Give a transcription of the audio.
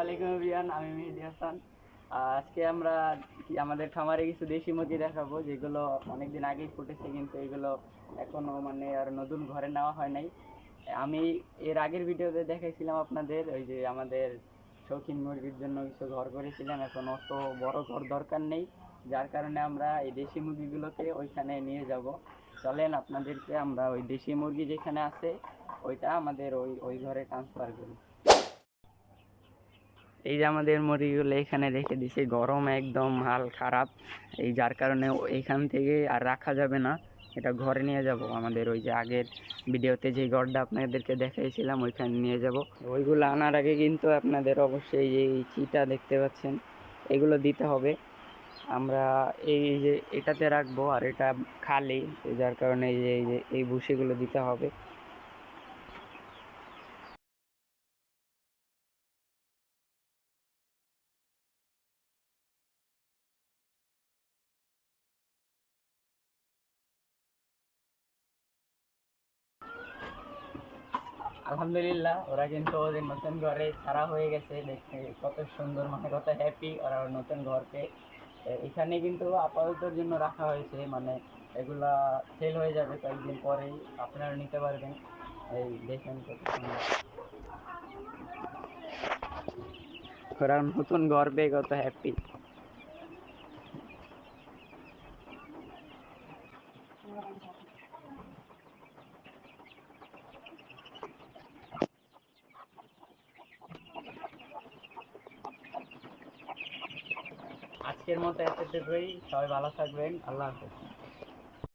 আলাইকুম এভরিওয়ান, আমি মেহেদি হাসান। আজকে আমরা আমাদের খামারে কিছু দেশি মুরগি দেখাবো, যেগুলো অনেকদিন আগেই ফুটেছে, কিন্তু এগুলো এখনো মানে আর নতুন ঘরে নেওয়া হয় নাই। আমি এর আগের ভিডিওতে দেখাইছিলাম আপনাদের ওই যে আমাদের শৌখিন মুরগির জন্য কিছু ঘর করেছিলাম। এখন অত বড় ঘর দরকার নেই, যার কারণে আমরা এই দেশি মুরগিগুলোকে ওইখানে নিয়ে যাব। চলেন আপনাদেরকে আমরা ওই দেশি মুরগি যেখানে আছে ওইটা আমাদের ওই ওই ঘরে ট্রান্সফার করি। এই যে আমাদের মুরগিগুলো এখানে রেখে দিছে, গরম একদম হাল খারাপ, এই যার কারণে এইখান থেকে আর রাখা যাবে না, এটা ঘরে নিয়ে যাব। আমাদের ওই যে আগের ভিডিওতে যে ঘরটা আপনাদেরকে দেখাইছিলাম ওইখানে নিয়ে যাব। ওইগুলো আনার আগে কিন্তু আপনাদের অবশ্যই এই চিটা দেখতে পাচ্ছেন এগুলো দিতে হবে। আমরা এই যে এটাতে রাখবো আর এটা খালি, যার কারণে এই ভুসিগুলো দিতে হবে। আলহামদুলিল্লাহ, ওরা কিন্তু ওদের নতুন ঘরে ছাড়া হয়ে গেছে। দেখতে কত সুন্দর, মানে কত হ্যাপি ওরা নতুন ঘরকে। এখানে কিন্তু আপাততর জন্য রাখা হয়েছে, মানে এগুলা সেল হয়ে যাবে কয়েকদিন পরেই, আপনারা নিতে পারবেন। এই দেখেন কত সুন্দর, ওরা নতুন ঘর পেয়ে কত হ্যাপি। আজকের মতো এতটুকুই, সবাই ভালো থাকবেন, আল্লাহ হাফেজ।